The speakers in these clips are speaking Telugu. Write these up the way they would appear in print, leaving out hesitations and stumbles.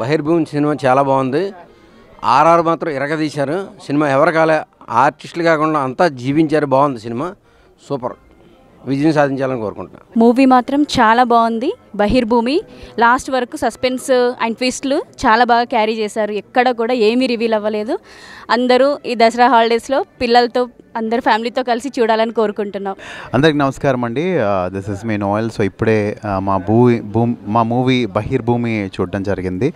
బహిర్భూమి సినిమా చాలా బాగుంది. ఆర్ఆర్ మాత్రం ఇరగదీశారు. సినిమా ఎవరు కాలే, ఆర్టిస్టులు కాకుండా అంతా జీవించారు. బాగుంది సినిమా, సూపర్. విజయం సాధించాలని కోరుకుంటున్నాను. మూవీ మాత్రం చాలా బాగుంది. బహిర్భూమి లాస్ట్ వరకు సస్పెన్స్ అండ్ ట్విస్ట్లు చాలా బాగా క్యారీ చేశారు. ఎక్కడ కూడా ఏమీ రివీల్ అవ్వలేదు. అందరూ ఈ దసరా హాలిడేస్లో పిల్లలతో అందరు ఫ్యామిలీతో కలిసి చూడాలని కోరుకుంటున్నాం. అందరికి నమస్కారం అండి. This is me Noel. So ఇప్పుడే మా మూవీ బహిర్భూమి చూడడం జరిగింది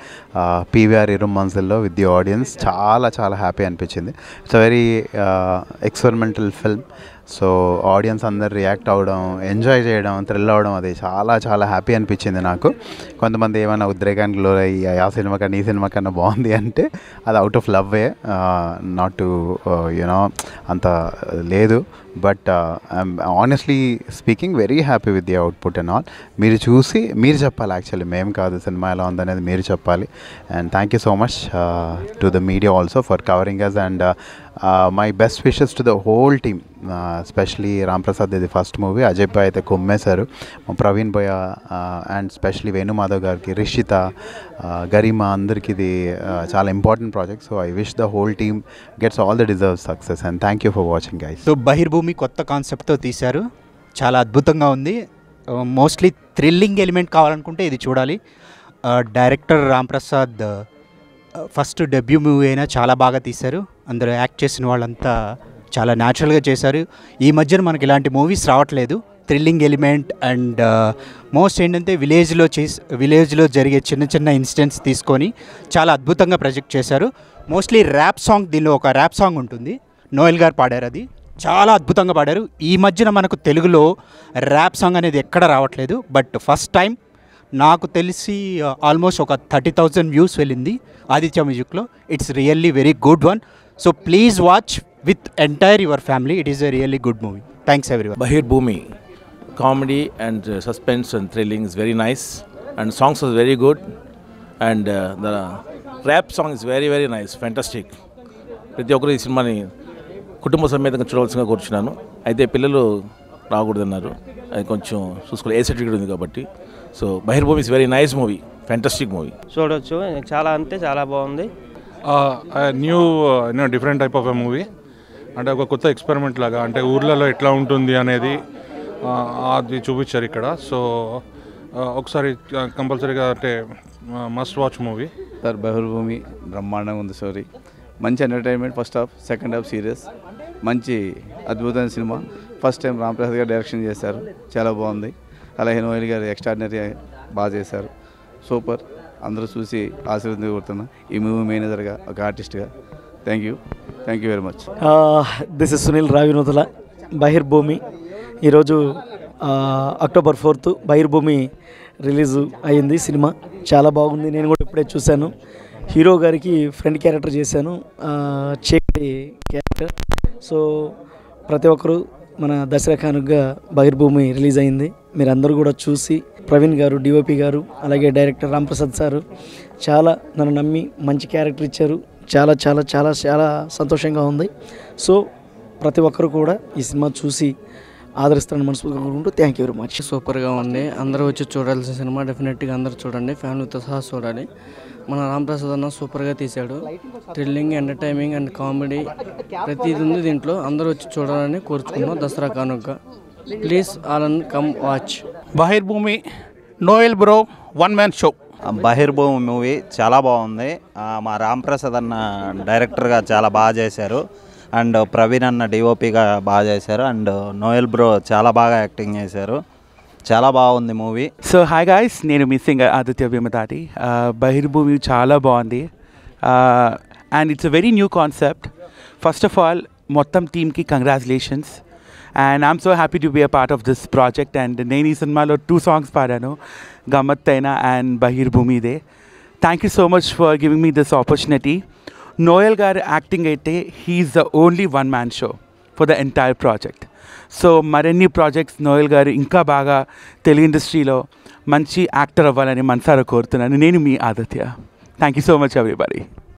పీవీఆర్ ఇరుమంజిల్లో విత్ ది ఆడియన్స్. చాలా చాలా హ్యాపీ అనిపించింది. It's a very experimental film. So audience అందరు రియాక్ట్ అవ్వడం, ఎంజాయ్ చేయడం, థ్రిల్ అవ్వడం, అది చాలా చాలా హ్యాపీ అనిపించింది నాకు. కొంతమంది ఏమైనా ఉద్రేకానికి లోరయ్యి ఆ సినిమా కన్నా ఈ సినిమా కన్నా బాగుంది అంటే అది అవుట్ ఆఫ్ లవ్వే, నాట్ టు యునో అంత లేదు. But I'm honestly speaking very happy with the output and all. మీరు చూసి మీరు చెప్పాలి, యాక్చువల్లీ మేము కాదు, సినిమా ఎలా ఉందనేది మీరు చెప్పాలి. And thank you so much to the media also for covering us. And my best wishes to the whole team, specially Ram Prasad ఇది ఫస్ట్ మూవీ. అజయ్ భాయ్ అయితే కొమ్మేశారు. ప్రవీణ్ భయ్య అండ్ స్పెషలీ వేణుమాధవ్ గారికి, రిషిత, గరిమా అందరికి ఇది చాలా important project. So I wish the whole team gets all the deserve success and thank you for watching guys. So Bahirbhoomi కొత్త కాన్సెప్ట్తో తీశారు, చాలా అద్భుతంగా ఉంది. మోస్ట్లీ థ్రిల్లింగ్ ఎలిమెంట్ కావాలనుకుంటే ఇది చూడాలి. Director Ram Prasad first debut movie అయినా చాలా బాగా తీశారు. అందరూ యాక్ట్ చేసిన వాళ్ళంతా చాలా న్యాచురల్గా చేశారు. ఈ మధ్యన మనకి ఇలాంటి మూవీస్ రావట్లేదు. థ్రిల్లింగ్ ఎలిమెంట్ అండ్ మోస్ట్ ఏంటంటే విలేజ్లో జరిగే చిన్న చిన్న ఇన్సిడెంట్స్ తీసుకొని చాలా అద్భుతంగా ప్రొజెక్ట్ చేశారు. మోస్ట్లీ ర్యాప్ సాంగ్, దీనిలో ఒక ర్యాప్ సాంగ్ ఉంటుంది, నోయల్ గారు పాడారు, అది చాలా అద్భుతంగా పాడారు. ఈ మధ్యన మనకు తెలుగులో ర్యాప్ సాంగ్ అనేది ఎక్కడ రావట్లేదు. బట్ ఫస్ట్ టైం నాకు తెలిసి ఆల్మోస్ట్ ఒక 30,000 వ్యూస్ వెళ్ళింది ఆదిత్య మ్యూజిక్లో. It's really very good one. So please watch with entire your family. It is a really good movie. Thanks everyone. Bahirbhoomi comedy and suspense and thrilling is very nice, and songs are very good, and the rap song is very very nice, fantastic. ప్రతి ఒక్కరు ఈ సినిమాని కుటుంబ సమేతంగా చూడవలసిందిగా కూర్చున్నాను. అయితే పిల్లలు రాకూడదన్నారు, అది కొంచెం చూసుకోవాలి, ఏ సర్టిఫికేట్ ఉంది కాబట్టి. So Bahirbhoomi is very nice movie, fantastic movie. చూడవచ్చు, చాలా అంటే చాలా బాగుంది. New different type of a movie. అంటే ఒక కొత్త ఎక్స్పెరిమెంట్ లాగా, అంటే ఊర్లలో ఎట్లా ఉంటుంది అనేది అది చూపించారు ఇక్కడ. సో ఒకసారి కంపల్సరీగా అంటే మస్ట్ వాచ్ మూవీ. సార్ బహిర్భూమి బ్రహ్మాండంగా ఉంది స్టోరీ, మంచి entertainment. First half, second half serious, మంచి అద్భుతమైన cinema. First time Ram Prasad గారు డైరెక్షన్ చేశారు, చాలా బాగుంది. అలాగే నోయల్ గారు ఎక్స్ట్రాడినరీ బాగా చేశారు, సూపర్. అందరూ చూసి ఆశీర్వాదం కోరుతున్నా ఈ మూవీ మేనేజర్గా, ఒక ఆర్టిస్ట్గా. Thank you very much. This is Sunil Ravinothula. Bahirbhoomi ఈరోజు అక్టోబర్ 4th బహిర్భూమి రిలీజ్ అయ్యింది. సినిమా చాలా బాగుంది, నేను కూడా ఇప్పుడే చూశాను. హీరో గారికి ఫ్రెండ్ క్యారెక్టర్ చేశాను, చీకటి క్యారెక్టర్. సో ప్రతి ఒక్కరు మన దసరా కానుకగా బహిర్భూమి రిలీజ్ అయింది. మీరందరూ కూడా చూసి, ప్రవీణ్ గారు, డిఓపి గారు, అలాగే డైరెక్టర్ రామ్ ప్రసాద్ సారు చాలా నన్ను నమ్మి మంచి క్యారెక్టర్ ఇచ్చారు. చాలా చాలా చాలా చాలా సంతోషంగా ఉంది. సో ప్రతి ఒక్కరు కూడా ఈ సినిమా చూసి ఆదరిస్తారని మనస్ఫూర్తిగా కోరుకుంటూ థ్యాంక్ యూ వెరీ మచ్. సూపర్గా ఉంది, అందరూ వచ్చి చూడాల్సిన సినిమా. డెఫినెట్గా అందరూ చూడండి, ఫ్యామిలీతో సహా చూడాలి. మన రామ్ ప్రసాద్ అన్న సూపర్గా తీశాడు. థ్రిల్లింగ్, ఎంటర్టైనింగ్ అండ్ కామెడీ ప్రతిదీ ఉంది దీంట్లో. అందరూ వచ్చి చూడాలని కోరుచుకున్నాం దసరా కానుక. Please all and come watch. Bahirbhoomi Noel bro one man show. Bahirbhoomi movie చాలా బాగుంది. మా రామ్ ప్రసాద్ అన్న డైరెక్టర్గా చాలా బాగా చేశారు, అండ్ ప్రవీణ్ అన్న డిఓపిగా బాగా చేశారు, అండ్ నోయల్ బ్రో చాలా బాగా యాక్టింగ్ చేశారు. చాలా బాగుంది మూవీ. సో హాయ్ గాయ్స్, నేను మీ సింగర్ ఆదిత్య భీమతాటి. బహిర్భూమి చాలా బాగుంది and it's a very new concept. First of all మొత్తం టీమ్కి congratulations and I'm so happy to be a part of this project. And నేను ఈ సినిమాలో 2 songs పాడాను, గమ్మత్తైనా అండ్ బహిర్భూమిదే. Thank you so much for giving me this opportunity. Noel గారి యాక్టింగ్ అయితే he's the only one man show for the entire project. So మరిన్ని ప్రాజెక్ట్స్ నోయల్ గారు ఇంకా బాగా తెలుగు ఇండస్ట్రీలో మంచి యాక్టర్ అవ్వాలని మనసారా కోరుతున్నాను. నేను మీ Aditya. Thank you so much everybody.